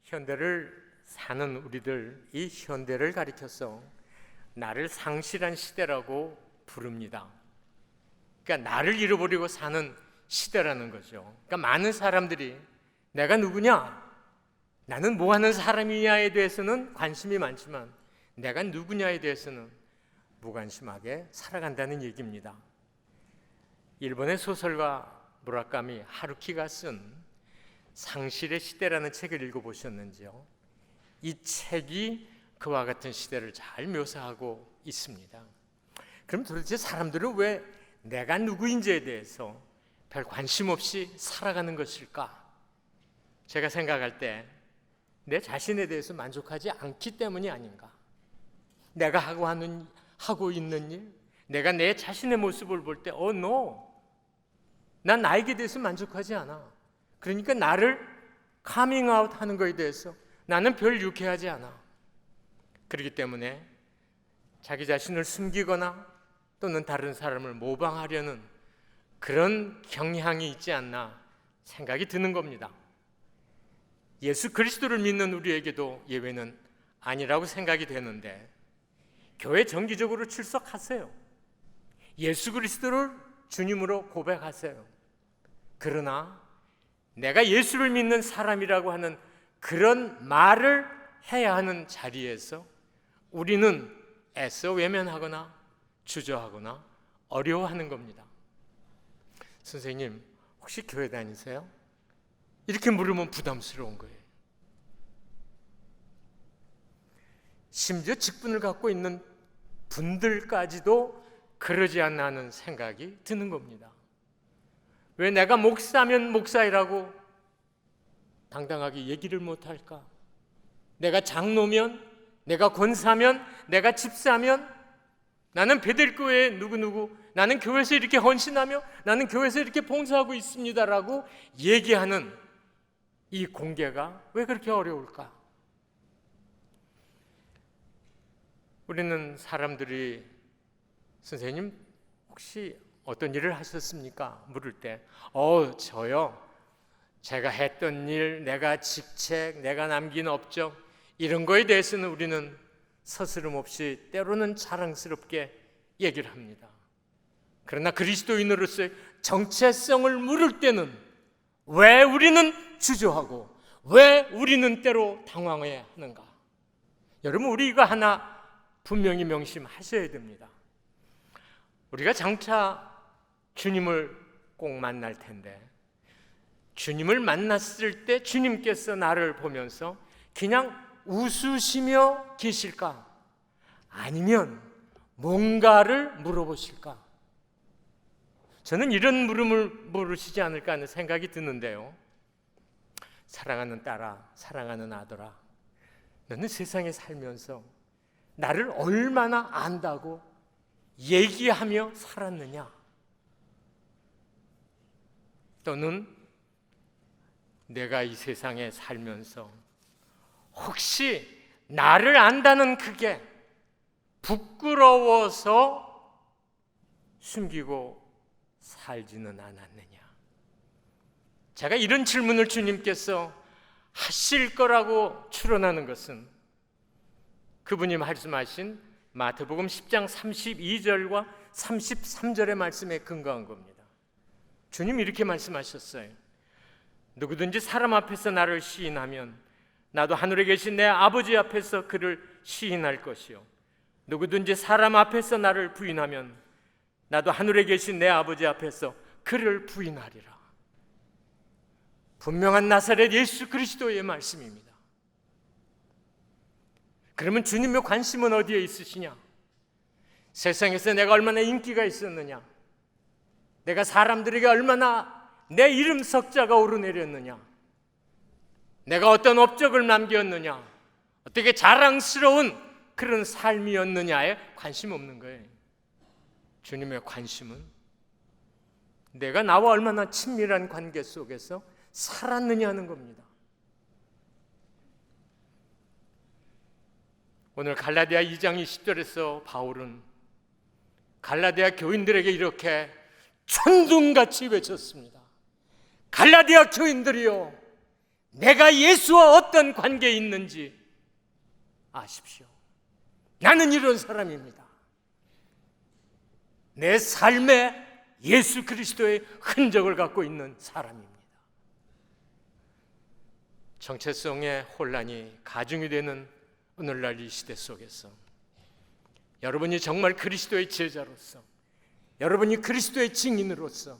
현대를 사는 우리들, 이 현대를 가리켜서 나를 상실한 시대라고 부릅니다. 그러니까 나를 잃어버리고 사는 시대라는 거죠. 그러니까 많은 사람들이 내가 누구냐, 나는 뭐 하는 사람이냐에 대해서는 관심이 많지만 내가 누구냐에 대해서는 무관심하게 살아간다는 얘기입니다. 일본의 소설가 무라카미 하루키가 쓴 상실의 시대라는 책을 읽어보셨는지요? 이 책이 그와 같은 시대를 잘 묘사하고 있습니다. 그럼 도대체 사람들은 왜 내가 누구인지에 대해서 별 관심 없이 살아가는 것일까? 제가 생각할 때 내 자신에 대해서 만족하지 않기 때문이 아닌가? 내가 하고 있는 일, 내가 내 자신의 모습을 볼 때 난 나에게 대해서 만족하지 않아. 그러니까 나를 카밍아웃 하는 것에 대해서 나는 별 유쾌하지 않아. 그렇기 때문에 자기 자신을 숨기거나 또는 다른 사람을 모방하려는 그런 경향이 있지 않나 생각이 드는 겁니다. 예수 그리스도를 믿는 우리에게도 예외는 아니라고 생각이 되는데, 교회 정기적으로 출석하세요. 예수 그리스도를 주님으로 고백하세요. 그러나 내가 예수를 믿는 사람이라고 하는 그런 말을 해야 하는 자리에서 우리는 애써 외면하거나 주저하거나 어려워하는 겁니다. 선생님, 혹시 교회 다니세요? 이렇게 물으면 부담스러운 거예요. 심지어 직분을 갖고 있는 분들까지도 그러지 않나 하는 생각이 드는 겁니다. 왜 내가 목사면 목사이라고 당당하게 얘기를 못할까? 내가 장로면, 내가 권사면, 내가 집사면, 나는 베델교회 누구누구, 나는 교회에서 이렇게 헌신하며 나는 교회에서 이렇게 봉사하고 있습니다라고 얘기하는 이 공개가 왜 그렇게 어려울까? 우리는 사람들이 선생님 혹시 어떤 일을 하셨습니까? 물을 때 저요, 제가 했던 일, 내가 직책, 내가 남긴 업적, 이런 거에 대해서는 우리는 서스름 없이 때로는 자랑스럽게 얘기를 합니다. 그러나 그리스도인으로서의 정체성을 물을 때는 왜 우리는 주저하고 왜 우리는 때로 당황해야 하는가? 여러분, 우리 이거 하나 분명히 명심하셔야 됩니다. 우리가 장차 주님을 꼭 만날 텐데, 주님을 만났을 때 주님께서 나를 보면서 그냥 웃으시며 계실까? 아니면 뭔가를 물어보실까? 저는 이런 물음을 물으시지 않을까 하는 생각이 드는데요. 사랑하는 딸아, 사랑하는 아들아, 너는 세상에 살면서 나를 얼마나 안다고 얘기하며 살았느냐? 또는 내가 이 세상에 살면서 혹시 나를 안다는 그게 부끄러워서 숨기고 살지는 않았느냐? 제가 이런 질문을 주님께서 하실 거라고 추론하는 것은 그분이 말씀하신 마태복음 10장 32절과 33절의 말씀에 근거한 겁니다. 주님 이렇게 말씀하셨어요. 누구든지 사람 앞에서 나를 시인하면 나도 하늘에 계신 내 아버지 앞에서 그를 시인할 것이요, 누구든지 사람 앞에서 나를 부인하면 나도 하늘에 계신 내 아버지 앞에서 그를 부인하리라. 분명한 나사렛 예수 그리스도의 말씀입니다. 그러면 주님의 관심은 어디에 있으시냐? 세상에서 내가 얼마나 인기가 있었느냐? 내가 사람들에게 얼마나 내 이름 석자가 오르내렸느냐? 내가 어떤 업적을 남겼느냐? 어떻게 자랑스러운 그런 삶이었느냐에 관심 없는 거예요. 주님의 관심은 내가 나와 얼마나 친밀한 관계 속에서 살았느냐는 겁니다. 오늘 갈라디아 2장 20절에서 바울은 갈라디아 교인들에게 이렇게 천둥같이 외쳤습니다. 갈라디아 교인들이여, 내가 예수와 어떤 관계에 있는지 아십시오. 나는 이런 사람입니다. 내 삶에 예수 그리스도의 흔적을 갖고 있는 사람입니다. 정체성의 혼란이 가중이 되는 오늘날 이 시대 속에서 여러분이 정말 그리스도의 제자로서, 여러분이 그리스도의 증인으로서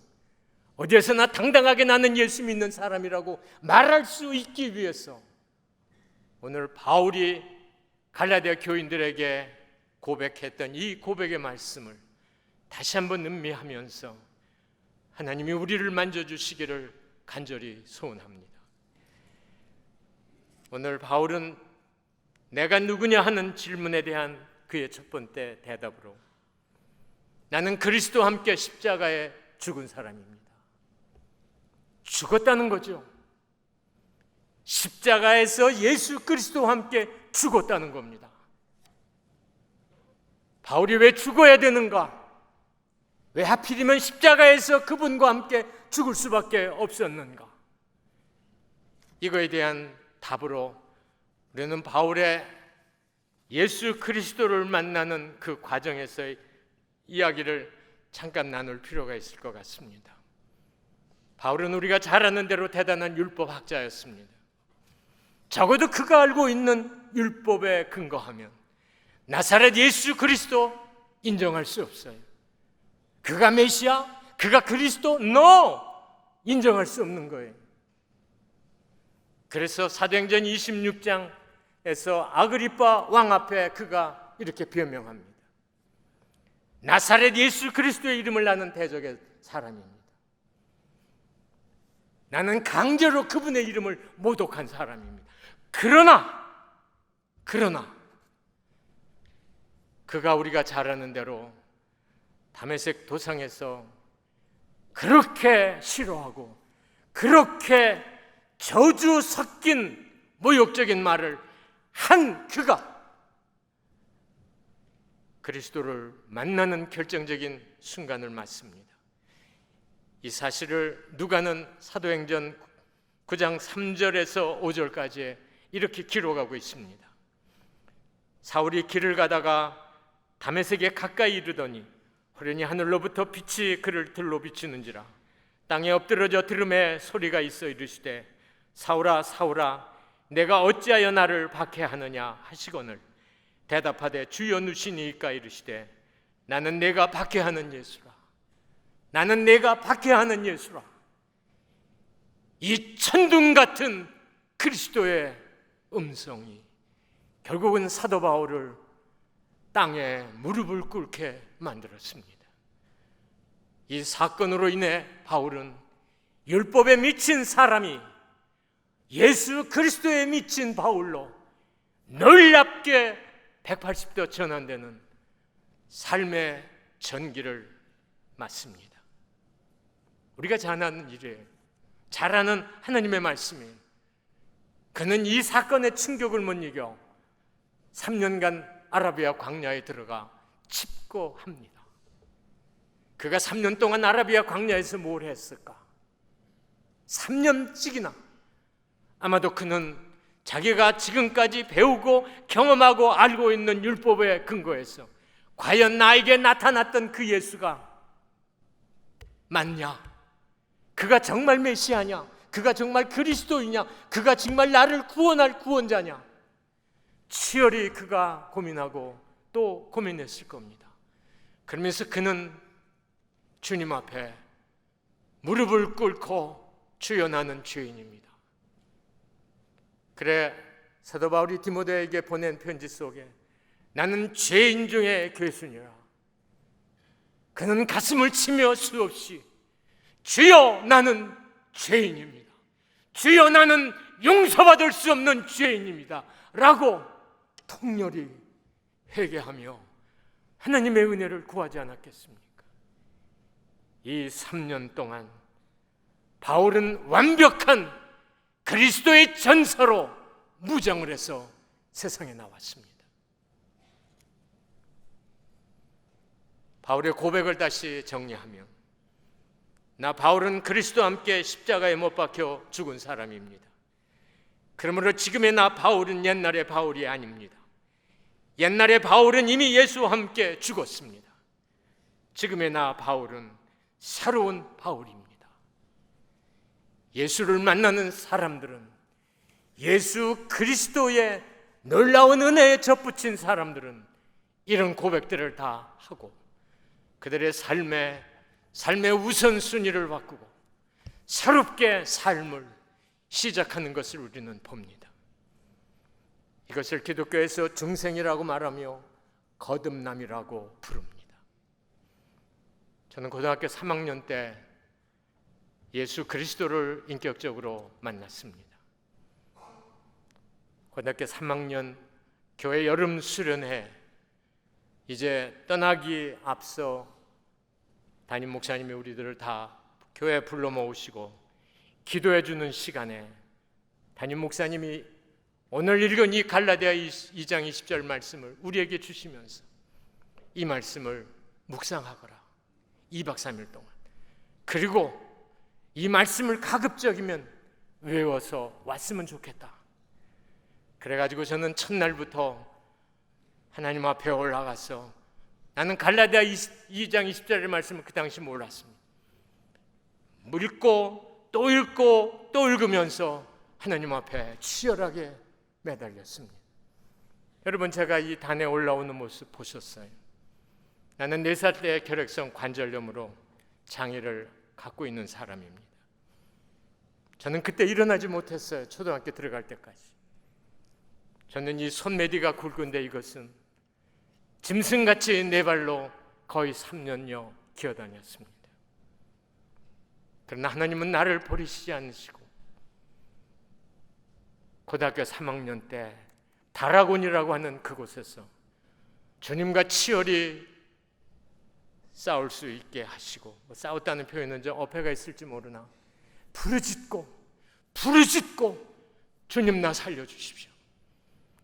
어디에서나 당당하게 나는 예수 믿는 사람이라고 말할 수 있기 위해서 오늘 바울이 갈라디아 교인들에게 고백했던 이 고백의 말씀을 다시 한번 음미하면서 하나님이 우리를 만져주시기를 간절히 소원합니다. 오늘 바울은 내가 누구냐 하는 질문에 대한 그의 첫 번째 대답으로 나는 그리스도와 함께 십자가에 죽은 사람입니다. 죽었다는 거죠. 십자가에서 예수 그리스도와 함께 죽었다는 겁니다. 바울이 왜 죽어야 되는가? 왜 하필이면 십자가에서 그분과 함께 죽을 수밖에 없었는가? 이거에 대한 답으로 우리는 바울의 예수 그리스도를 만나는 그 과정에서의 이야기를 잠깐 나눌 필요가 있을 것 같습니다. 바울은 우리가 잘 아는 대로 대단한 율법학자였습니다. 적어도 그가 알고 있는 율법에 근거하면 나사렛 예수 그리스도 인정할 수 없어요. 그가 메시아, 그가 그리스도, no! 인정할 수 없는 거예요. 그래서 사도행전 26장에서 아그리빠 왕 앞에 그가 이렇게 변명합니다. 나사렛 예수 그리스도의 이름을 나는 대적의 사람입니다. 나는 강제로 그분의 이름을 모독한 사람입니다. 그러나 그가 우리가 잘 아는 대로 다메섹 도상에서 그렇게 싫어하고 그렇게 저주 섞인 모욕적인 말을 한 그가 그리스도를 만나는 결정적인 순간을 맞습니다. 이 사실을 누가는 사도행전 9장 3절에서 5절까지 이렇게 기록하고 있습니다. 사울이 길을 가다가 다메섹에 가까이 이르더니 호련히 하늘로부터 빛이 그를 들로 비추는지라 땅에 엎드러져 들음에 소리가 있어 이르시되 사울아 사울아 내가 어찌하여 나를 박해하느냐 하시거늘 대답하되 주여 누시니이까 이르시되 나는 내가 박해하는 예수라. 나는 내가 박해하는 예수라. 이 천둥 같은 그리스도의 음성이 결국은 사도 바울을 땅에 무릎을 꿇게 만들었습니다. 이 사건으로 인해 바울은 율법에 미친 사람이 예수 그리스도에 미친 바울로 놀랍게 180도 전환되는 삶의 전기를 맞습니다. 우리가 잘 아는 일이에요. 잘 아는 하나님의 말씀이에요. 그는 이 사건의 충격을 못 이겨 3년간 아라비아 광야에 들어가 칩고합니다. 그가 3년 동안 아라비아 광야에서 뭘 했을까? 3년씩이나 아마도 그는 자기가 지금까지 배우고 경험하고 알고 있는 율법에 근거해서 과연 나에게 나타났던 그 예수가 맞냐? 그가 정말 메시아냐? 그가 정말 그리스도이냐? 그가 정말 나를 구원할 구원자냐? 치열히 그가 고민하고 또 고민했을 겁니다. 그러면서 그는 주님 앞에 무릎을 꿇고 주여 나는 죄인입니다. 그래 사도 바울이 디모데에게 보낸 편지 속에 나는 죄인 중에 괴순이라. 그는 가슴을 치며 수없이 주여 나는 죄인입니다. 주여 나는 용서받을 수 없는 죄인입니다. 라고 통렬히 회개하며 하나님의 은혜를 구하지 않았겠습니까? 이 3년 동안 바울은 완벽한 그리스도의 전사로 무장을 해서 세상에 나왔습니다. 바울의 고백을 다시 정리하면 나 바울은 그리스도와 함께 십자가에 못 박혀 죽은 사람입니다. 그러므로 지금의 나 바울은 옛날의 바울이 아닙니다. 옛날의 바울은 이미 예수와 함께 죽었습니다. 지금의 나 바울은 새로운 바울입니다. 예수를 만나는 사람들은, 예수 그리스도의 놀라운 은혜에 접붙인 사람들은 이런 고백들을 다 하고 그들의 삶의 우선순위를 바꾸고 새롭게 삶을 시작하는 것을 우리는 봅니다. 이것을 기독교에서 중생이라고 말하며 거듭남이라고 부릅니다. 저는 고등학교 3학년 때 예수 그리스도를 인격적으로 만났습니다. 고등학교 3학년 교회 여름 수련회 이제 떠나기 앞서 담임 목사님이 우리들을 다 교회에 불러 모으시고 기도해 주는 시간에 담임 목사님이 오늘 읽은 이 갈라디아 2장 20절 말씀을 우리에게 주시면서 이 말씀을 묵상하거라 2박 3일 동안, 그리고 이 말씀을 가급적이면 외워서 왔으면 좋겠다. 그래가지고 저는 첫날부터 하나님 앞에 올라가서 나는 갈라디아 2장 20절의 말씀을 그 당시 몰랐습니다. 읽고 또 읽고 또 읽으면서 하나님 앞에 치열하게 매달렸습니다. 여러분, 제가 이 단에 올라오는 모습 보셨어요? 나는 4살 때 결핵성 관절염으로 장애를 갖고 있는 사람입니다. 저는 그때 일어나지 못했어요. 초등학교 들어갈 때까지. 저는 이 손메디가 굵은데 이것은 짐승같이 네 발로 거의 3년여 기어다녔습니다. 그러나 하나님은 나를 버리시지 않으시고 고등학교 3학년 때 다락원이라고 하는 그곳에서 주님과 치열히 싸울 수 있게 하시고, 싸웠다는 표현은 좀 어폐가 있을지 모르나 부르짖고 주님 나 살려주십시오.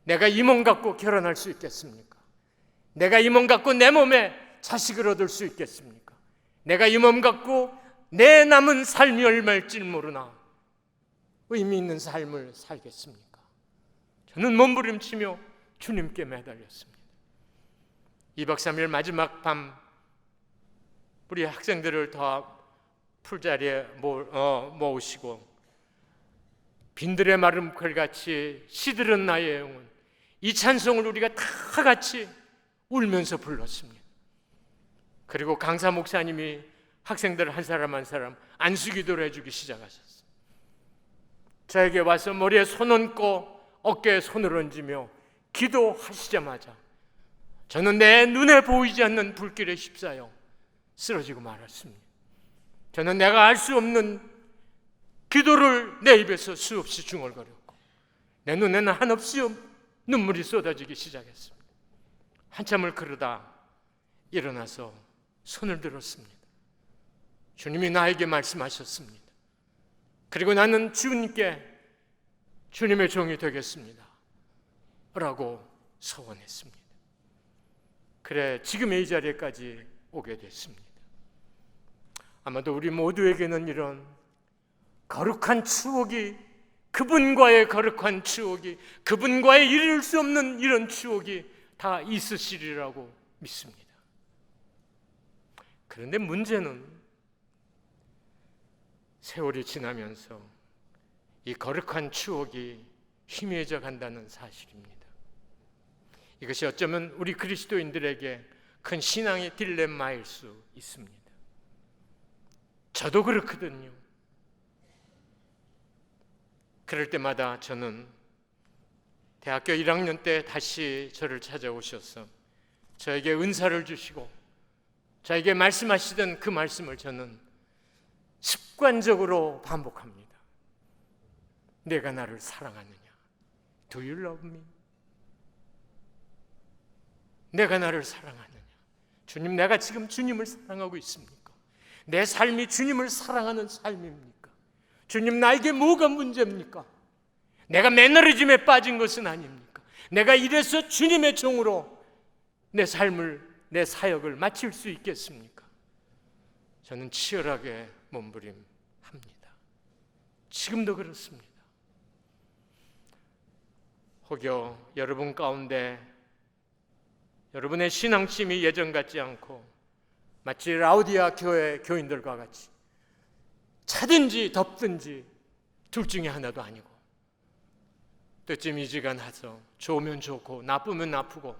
내가 이 몸 갖고 결혼할 수 있겠습니까? 내가 이 몸 갖고 내 몸에 자식을 얻을 수 있겠습니까? 내가 이 몸 갖고 내 남은 삶이 얼마일지 모르나 의미 있는 삶을 살겠습니까? 저는 몸부림치며 주님께 매달렸습니다. 2박 3일 마지막 밤 우리 학생들을 다 풀자리에 모으시고 빈들의 마른 글같이 시들은 나의 영혼, 이 찬송을 우리가 다 같이 울면서 불렀습니다. 그리고 강사 목사님이 학생들 한 사람 한 사람 안수기도를 해주기 시작하셨어요. 저에게 와서 머리에 손 얹고 어깨에 손을 얹으며 기도하시자마자 저는 내 눈에 보이지 않는 불길에 휩싸여 쓰러지고 말았습니다. 저는 내가 알 수 없는 기도를 내 입에서 수없이 중얼거렸고 내 눈에는 한없이 눈물이 쏟아지기 시작했습니다. 한참을 그러다 일어나서 손을 들었습니다. 주님이 나에게 말씀하셨습니다. 그리고 나는 주님께 주님의 종이 되겠습니다 라고 서원했습니다. 그래 지금의 이 자리까지 오게 됐습니다. 아마도 우리 모두에게는 이런 거룩한 추억이, 그분과의 거룩한 추억이, 그분과의 이룰 수 없는 이런 추억이 다 있으시리라고 믿습니다. 그런데 문제는 세월이 지나면서 이 거룩한 추억이 희미해져 간다는 사실입니다. 이것이 어쩌면 우리 그리스도인들에게 큰 신앙의 딜레마일 수 있습니다. 저도 그렇거든요. 그럴 때마다 저는 대학교 1학년 때 다시 저를 찾아오셔서 저에게 은사를 주시고 저에게 말씀하시던 그 말씀을 저는 습관적으로 반복합니다. 내가 나를 사랑하느냐? Do you love me? 내가 나를 사랑하느냐? 주님, 내가 지금 주님을 사랑하고 있습니까? 내 삶이 주님을 사랑하는 삶입니까? 주님, 나에게 뭐가 문제입니까? 내가 매너리즘에 빠진 것은 아닙니까? 내가 이래서 주님의 종으로 내 삶을, 내 사역을 마칠 수 있겠습니까? 저는 치열하게 몸부림합니다. 지금도 그렇습니다. 혹여 여러분 가운데 여러분의 신앙심이 예전 같지 않고 마치 라우디아 교회 교인들과 같이 차든지 덥든지 둘 중에 하나도 아니고 뜨찜이지가 나서 좋으면 좋고 나쁘면 나쁘고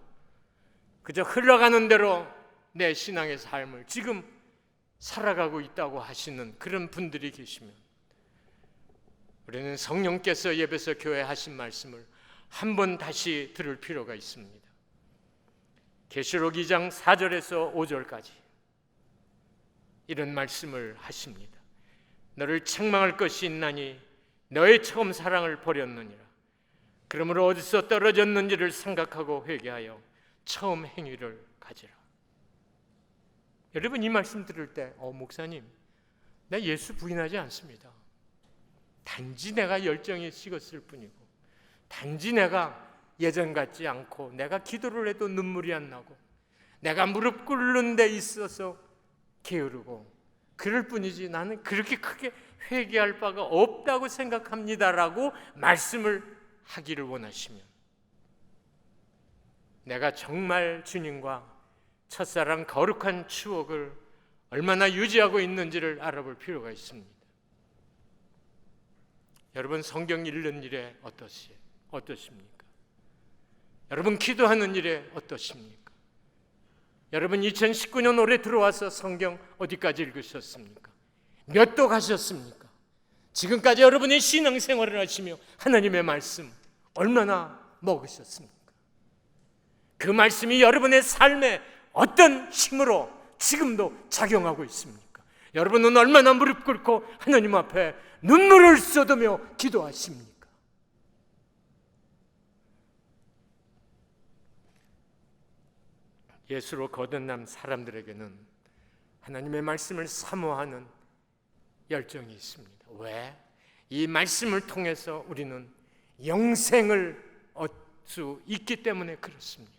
그저 흘러가는 대로 내 신앙의 삶을 지금 살아가고 있다고 하시는 그런 분들이 계시면 우리는 성령께서 예배소 교회에 하신 말씀을 한번 다시 들을 필요가 있습니다. 계시록 2장 4절에서 5절까지 이런 말씀을 하십니다. 너를 책망할 것이 있나니 너의 처음 사랑을 버렸느니라. 그러므로 어디서 떨어졌는지를 생각하고 회개하여 처음 행위를 가지라. 여러분 이 말씀 들을 때 목사님 나 예수 부인하지 않습니다. 단지 내가 열정이 식었을 뿐이고 단지 내가 예전 같지 않고 내가 기도를 해도 눈물이 안 나고 내가 무릎 꿇는 데 있어서 게으르고 그럴 뿐이지 나는 그렇게 크게 회개할 바가 없다고 생각합니다라고 말씀을 하기를 원하시면 내가 정말 주님과 첫사랑 거룩한 추억을 얼마나 유지하고 있는지를 알아볼 필요가 있습니다. 여러분 성경 읽는 일에 어떠십니까? 여러분 기도하는 일에 어떠십니까? 여러분 2019년 올해 들어와서 성경 어디까지 읽으셨습니까? 몇 도 가셨습니까? 지금까지 여러분의 신앙생활을 하시며 하나님의 말씀 얼마나 먹으셨습니까? 그 말씀이 여러분의 삶에 어떤 힘으로 지금도 작용하고 있습니까? 여러분은 얼마나 무릎 꿇고 하나님 앞에 눈물을 쏟으며 기도하십니까? 예수로 거듭난 사람들에게는 하나님의 말씀을 사모하는 열정이 있습니다. 왜? 이 말씀을 통해서 우리는 영생을 얻을 수 있기 때문에 그렇습니다.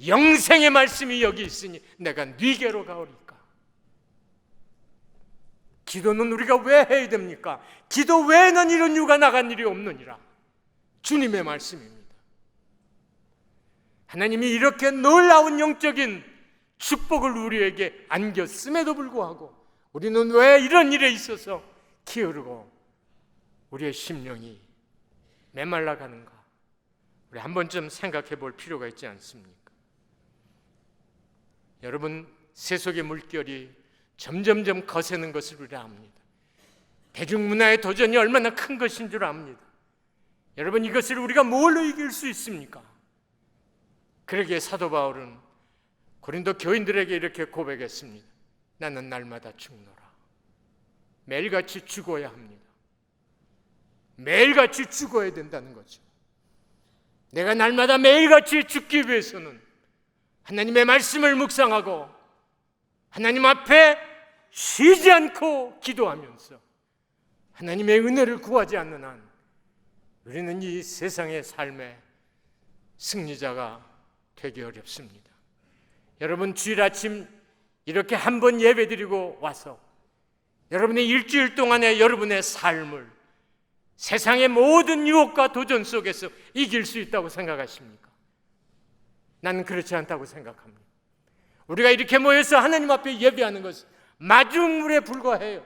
영생의 말씀이 여기 있으니 내가 네게로 가오리까. 기도는 우리가 왜 해야 됩니까? 기도 외에는 이런 유가 나간 일이 없느니라. 주님의 말씀입니다. 하나님이 이렇게 놀라운 영적인 축복을 우리에게 안겼음에도 불구하고 우리는 왜 이런 일에 있어서 게으르고 우리의 심령이 메말라가는가? 우리 한 번쯤 생각해 볼 필요가 있지 않습니까? 여러분 세속의 물결이 점점점 거세는 것을 우리가 압니다. 대중문화의 도전이 얼마나 큰 것인 줄 압니다. 여러분 이것을 우리가 뭘로 이길 수 있습니까? 그러기에 사도 바울은 고린도 교인들에게 이렇게 고백했습니다. 나는 날마다 죽노라. 매일같이 죽어야 합니다. 매일같이 죽어야 된다는 거죠. 내가 날마다 매일같이 죽기 위해서는 하나님의 말씀을 묵상하고 하나님 앞에 쉬지 않고 기도하면서 하나님의 은혜를 구하지 않는 한 우리는 이 세상의 삶의 승리자가 되기 어렵습니다. 여러분 주일 아침 이렇게 한 번 예배드리고 와서 여러분의 일주일 동안의 여러분의 삶을 세상의 모든 유혹과 도전 속에서 이길 수 있다고 생각하십니까? 나는 그렇지 않다고 생각합니다. 우리가 이렇게 모여서 하나님 앞에 예배하는 것은 마중물에 불과해요.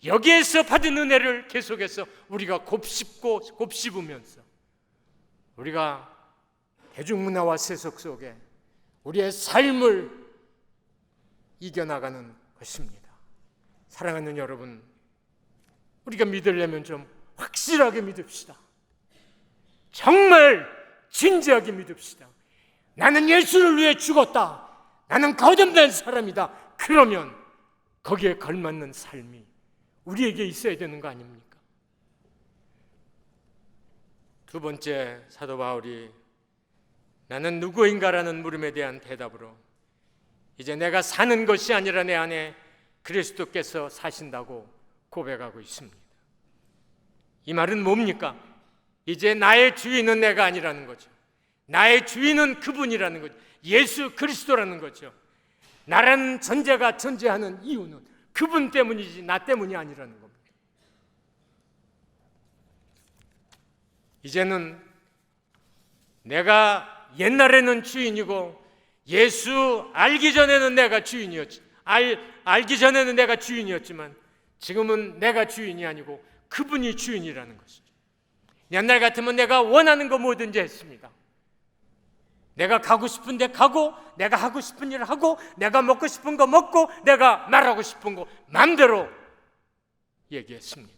여기에서 받은 은혜를 계속해서 우리가 곱씹으면서 우리가 대중문화와 세속 속에 우리의 삶을 이겨나가는 것입니다. 사랑하는 여러분, 우리가 믿으려면 좀 확실하게 믿읍시다. 정말 진지하게 믿읍시다. 나는 예수를 위해 죽었다. 나는 거듭난 사람이다. 그러면 거기에 걸맞는 삶이 우리에게 있어야 되는 거 아닙니까? 두 번째, 사도 바울이 나는 누구인가라는 물음에 대한 대답으로 이제 내가 사는 것이 아니라 내 안에 그리스도께서 사신다고 고백하고 있습니다. 이 말은 뭡니까? 이제 나의 주인은 내가 아니라는 거죠. 나의 주인은 그분이라는 거죠. 예수 그리스도라는 거죠. 나라는 존재가 존재하는 이유는 그분 때문이지 나 때문이 아니라는 겁니다. 이제는 내가 옛날에는 주인이고 예수 알기 전에는 내가 주인이었지. 알기 전에는 내가 주인이었지만 지금은 내가 주인이 아니고 그분이 주인이라는 것이죠. 옛날 같으면 내가 원하는 거 뭐든지 했습니다. 내가 가고 싶은 데 가고, 내가 하고 싶은 일을 하고, 내가 먹고 싶은 거 먹고, 내가 말하고 싶은 거 마음대로 얘기했습니다.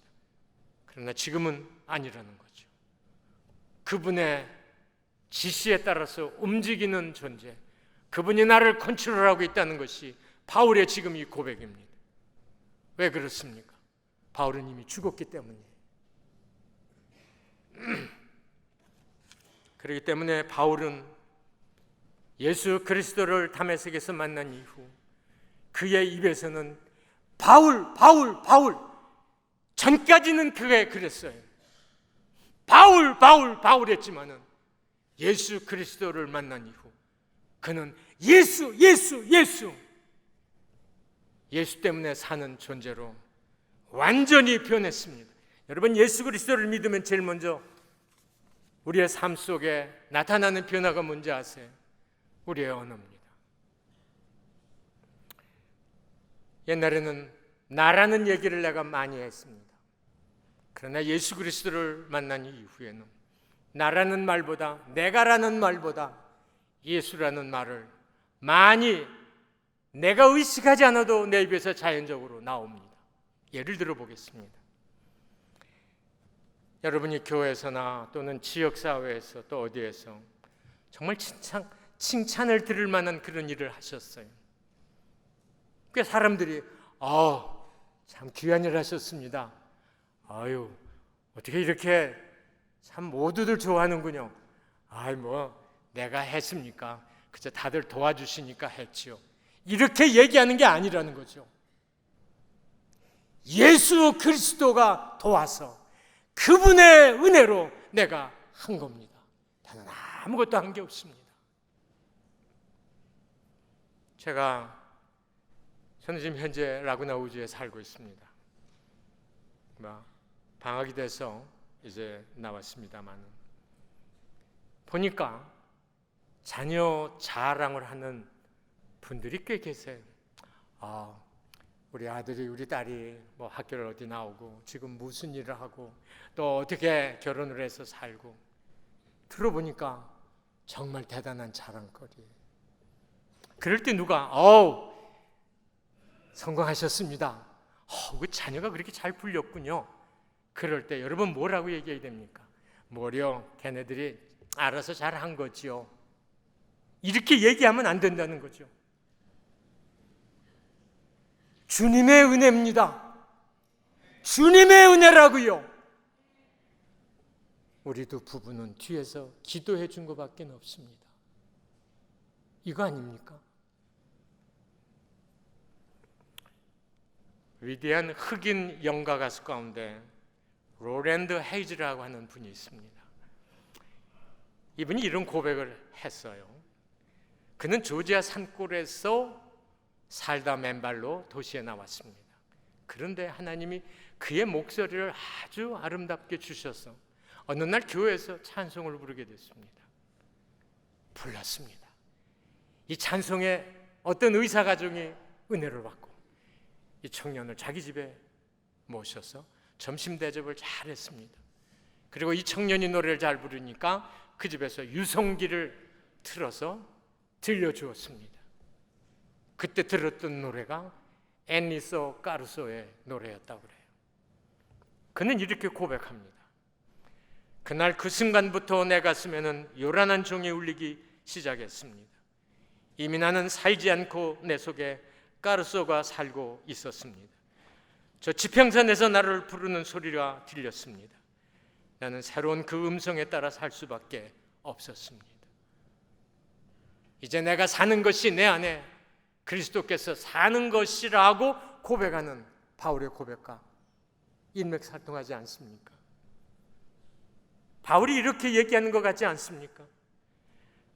그러나 지금은 아니라는 거죠. 그분의 지시에 따라서 움직이는 존재, 그분이 나를 컨트롤하고 있다는 것이 바울의 지금 이 고백입니다. 왜 그렇습니까? 바울은 이미 죽었기 때문이에요. 그렇기 때문에 바울은 예수 그리스도를 다메섹에서 만난 이후 그의 입에서는 바울, 바울, 바울, 전까지는 그게 그랬어요. 바울, 바울, 바울 했지만은 예수 그리스도를 만난 이후 그는 예수, 예수, 예수, 예수 때문에 사는 존재로 완전히 변했습니다. 여러분, 예수 그리스도를 믿으면 제일 먼저 우리의 삶 속에 나타나는 변화가 뭔지 아세요? 우리의 언어입니다. 옛날에는 나라는 얘기를 내가 많이 했습니다. 그러나 예수 그리스도를 만난 이후에는 나라는 말보다, 내가라는 말보다 예수라는 말을 많이 내가 의식하지 않아도 내 입에서 자연적으로 나옵니다. 예를 들어 보겠습니다. 여러분이 교회에서나 또는 지역사회에서 또 어디에서 정말 칭찬을 들을 만한 그런 일을 하셨어요. 꽤 사람들이 참 귀한 일 하셨습니다. 아유, 어떻게 이렇게 참 모두들 좋아하는군요. 내가 했습니까? 그저 다들 도와주시니까 했지요. 이렇게 얘기하는 게 아니라는 거죠. 예수 그리스도가 도와서 그분의 은혜로 내가 한 겁니다. 나는 아무것도 한 게 없습니다. 저는 지금 현재 라구나 우주에 살고 있습니다. 방학이 돼서 이제 나왔습니다만 보니까 자녀 자랑을 하는 분들이 꽤 계세요. 우리 아들이 우리 딸이 학교를 어디 나오고 지금 무슨 일을 하고 또 어떻게 결혼을 해서 살고 들어보니까 정말 대단한 자랑거리예요. 그럴 때 누가 성공하셨습니다. 그 자녀가 그렇게 잘 풀렸군요. 그럴 때 여러분 뭐라고 얘기해야 됩니까? 뭐려, 걔네들이 알아서 잘한 거지요. 이렇게 얘기하면 안 된다는 거죠. 주님의 은혜입니다. 주님의 은혜라고요. 우리 두 부부는 뒤에서 기도해 준 것밖에 없습니다. 이거 아닙니까? 위대한 흑인 연가 가수 가운데 로랜드 헤이즈라고 하는 분이 있습니다. 이분이 이런 고백을 했어요. 그는 조지아 산골에서 살다 맨발로 도시에 나왔습니다. 그런데 하나님이 그의 목소리를 아주 아름답게 주셔서 어느 날 교회에서 찬송을 부르게 됐습니다. 불렀습니다. 이 찬송에 어떤 의사 가정이 은혜를 받고 이 청년을 자기 집에 모셔서 점심 대접을 잘 했습니다. 그리고 이 청년이 노래를 잘 부르니까 그 집에서 유성기를 틀어서 들려주었습니다. 그때 들었던 노래가 앤니소 까루소의 노래였다고 그래요. 그는 이렇게 고백합니다. 그날 그 순간부터 내 가슴에는 요란한 종이 울리기 시작했습니다. 이미 나는 살지 않고 내 속에 까루소가 살고 있었습니다. 저 지평선에서 나를 부르는 소리가 들렸습니다. 나는 새로운 그 음성에 따라 살 수밖에 없었습니다. 이제 내가 사는 것이 내 안에 그리스도께서 사는 것이라고 고백하는 바울의 고백과 인맥살통하지 않습니까? 바울이 이렇게 얘기하는 것 같지 않습니까?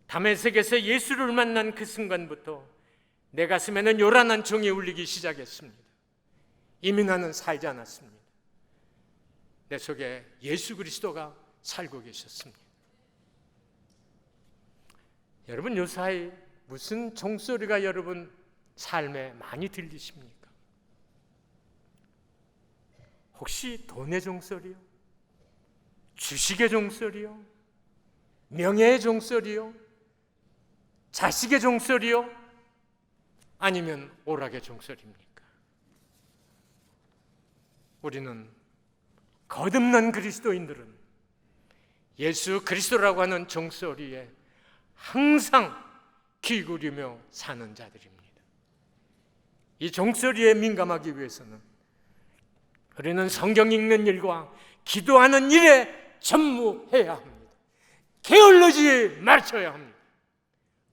다메섹에서 예수를 만난 그 순간부터 내 가슴에는 요란한 종이 울리기 시작했습니다. 이미 나는 살지 않았습니다. 내 속에 예수 그리스도가 살고 계셨습니다. 여러분, 요사이 무슨 종소리가 여러분 삶에 많이 들리십니까? 혹시 돈의 종소리요? 주식의 종소리요? 명예의 종소리요? 자식의 종소리요? 아니면 오락의 종소리입니까? 우리는 거듭난 그리스도인들은 예수 그리스도라고 하는 종소리에 항상 귀 기울이며 사는 자들입니다. 이 종소리에 민감하기 위해서는 우리는 성경 읽는 일과 기도하는 일에 전무해야 합니다. 게을르지 말아야 합니다.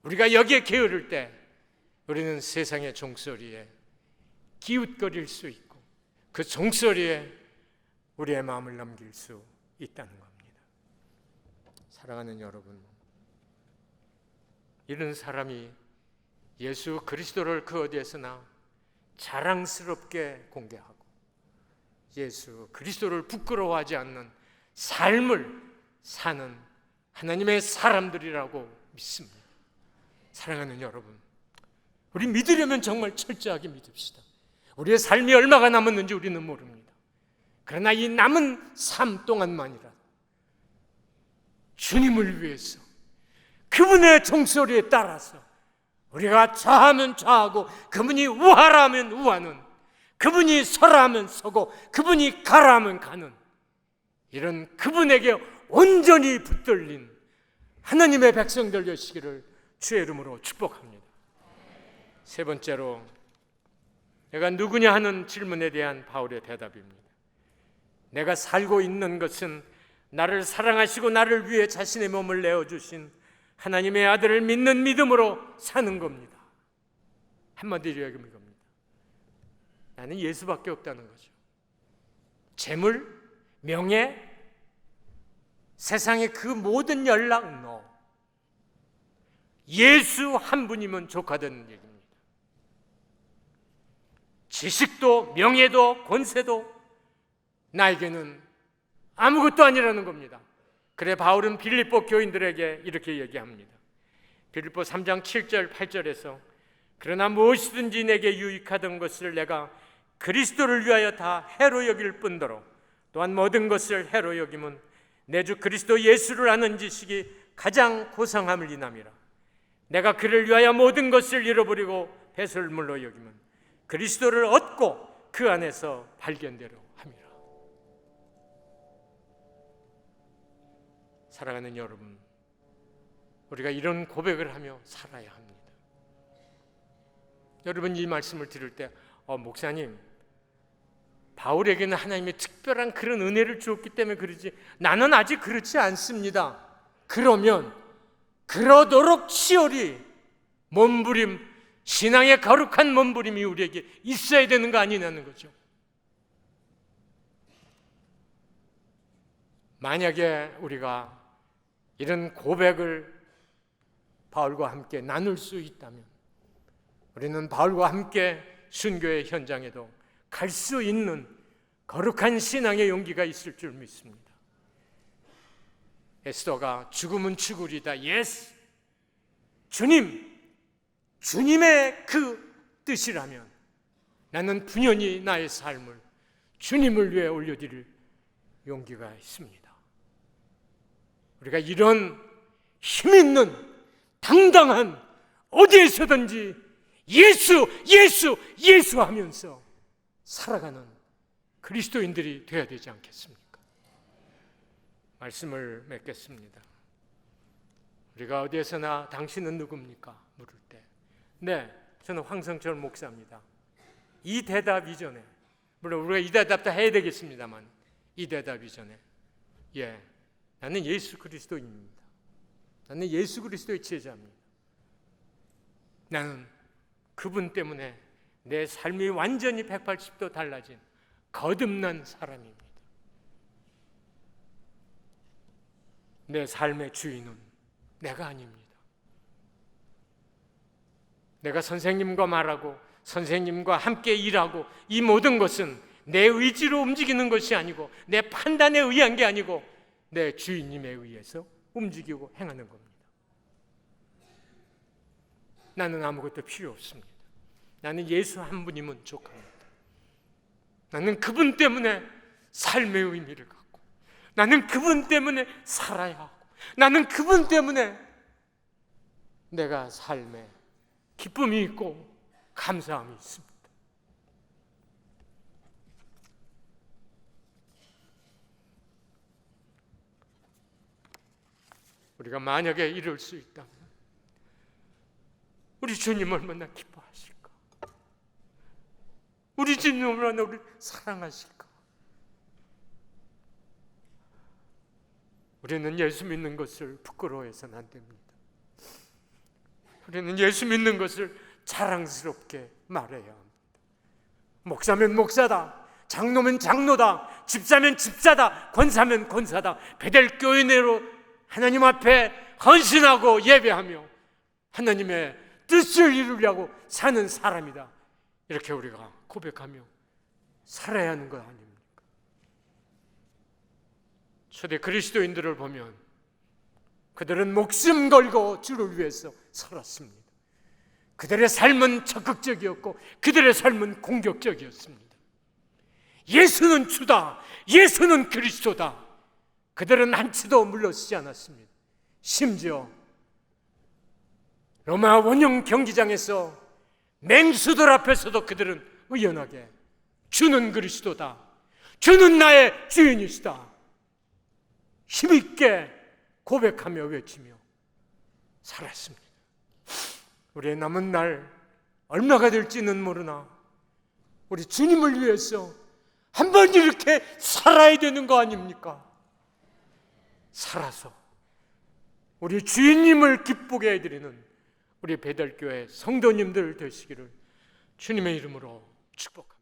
우리가 여기에 게으를 때 우리는 세상의 종소리에 기웃거릴 수 있고 그 종소리에 우리의 마음을 넘길 수 있다는 겁니다. 사랑하는 여러분, 이런 사람이 예수 그리스도를 그 어디에서나 자랑스럽게 공개하고 예수 그리스도를 부끄러워하지 않는 삶을 사는 하나님의 사람들이라고 믿습니다. 사랑하는 여러분, 우리 믿으려면 정말 철저하게 믿읍시다. 우리의 삶이 얼마가 남았는지 우리는 모릅니다. 그러나 이 남은 삶 동안만이라도 주님을 위해서 그분의 종소리에 따라서 우리가 좌하면 좌하고 그분이 우하라 하면 우하는, 그분이 서라 하면 서고 그분이 가라 하면 가는, 이런 그분에게 온전히 붙들린 하나님의 백성들 되시기를 주의 이름으로 축복합니다. 세 번째로, 내가 누구냐 하는 질문에 대한 바울의 대답입니다. 내가 살고 있는 것은 나를 사랑하시고 나를 위해 자신의 몸을 내어주신 하나님의 아들을 믿는 믿음으로 사는 겁니다. 한마디로 얘기하면 이겁니다. 나는 예수밖에 없다는 거죠. 재물, 명예, 세상의 그 모든 연락, 예수 한 분이면 족하다는 얘기입니다. 지식도 명예도 권세도 나에게는 아무것도 아니라는 겁니다. 그래 바울은 빌립보 교인들에게 이렇게 얘기합니다. 빌립보 3장 7절 8절에서 그러나 무엇이든지 내게 유익하던 것을 내가 그리스도를 위하여 다 해로 여길 뿐더러 또한 모든 것을 해로 여김은 내 주 그리스도 예수를 아는 지식이 가장 고상함을 인함이라. 내가 그를 위하여 모든 것을 잃어버리고 배설물로 여김은 그리스도를 얻고 그 안에서 발견되려 함이라. 사랑하는 여러분, 우리가 이런 고백을 하며 살아야 합니다. 여러분, 이 말씀을 들을 때 목사님, 바울에게는 하나님의 특별한 그런 은혜를 주었기 때문에 그러지 나는 아직 그렇지 않습니다. 그러면 그러도록 치열히 몸부림, 신앙의 거룩한 몸부림이 우리에게 있어야 되는 거 아니냐는 거죠. 만약에 우리가 이런 고백을 바울과 함께 나눌 수 있다면 우리는 바울과 함께 순교의 현장에도 갈 수 있는 거룩한 신앙의 용기가 있을 줄 믿습니다. 에스더가 죽음은 죽으리다. 예스, 주님의 그 뜻이라면 나는 분연히 나의 삶을 주님을 위해 올려드릴 용기가 있습니다. 우리가 이런 힘있는 당당한 어디에서든지 예수 하면서 살아가는 그리스도인들이 되어야 되지 않겠습니까? 말씀을 맺겠습니다. 우리가 어디에서나 당신은 누굽니까? 물을 때 네, 저는 황성철 목사입니다. 이 대답 이전에, 물론 우리가 이 대답도 해야 되겠습니다만 이 대답 이전에 나는 예수 그리스도인입니다. 나는 예수 그리스도의 제자입니다. 나는 그분 때문에 내 삶이 완전히 180도 달라진 거듭난 사람입니다. 내 삶의 주인은 내가 아닙니다. 내가 선생님과 말하고 선생님과 함께 일하고 이 모든 것은 내 의지로 움직이는 것이 아니고 내 판단에 의한 게 아니고 내 주인님에 의해서 움직이고 행하는 겁니다. 나는 아무것도 필요 없습니다. 나는 예수 한 분이면 족합니다. 나는 그분 때문에 삶의 의미를 갖고, 나는 그분 때문에 살아야 하고, 나는 그분 때문에 내가 삶에 기쁨이 있고 감사함이 있습니다. 우리가 만약에 이룰 수 있다면 우리 주님 얼마나 기뻐하실까? 우리 주님 얼마나 우리를 사랑하실까? 우리는 예수 믿는 것을 부끄러워해서는 안 됩니다. 우리는 예수 믿는 것을 자랑스럽게 말해야 합니다. 목사면 목사다, 장로면 장로다, 집사면 집사다, 권사면 권사다, 베델교회 내로 하나님 앞에 헌신하고 예배하며 하나님의 뜻을 이루려고 사는 사람이다, 이렇게 우리가 고백하며 살아야 하는 것 아닙니까? 초대 그리스도인들을 보면 그들은 목숨 걸고 주를 위해서 살았습니다. 그들의 삶은 적극적이었고 그들의 삶은 공격적이었습니다. 예수는 주다, 예수는 그리스도다. 그들은 한치도 물러서지 않았습니다. 심지어 로마 원형 경기장에서 맹수들 앞에서도 그들은 의연하게 주는 그리스도다, 주는 나의 주인이시다 힘있게 고백하며 외치며 살았습니다. 우리의 남은 날 얼마가 될지는 모르나 우리 주님을 위해서 한번 이렇게 살아야 되는 거 아닙니까? 살아서 우리 주인님을 기쁘게 해드리는 우리 베델교회 성도님들 되시기를 주님의 이름으로 축복합니다.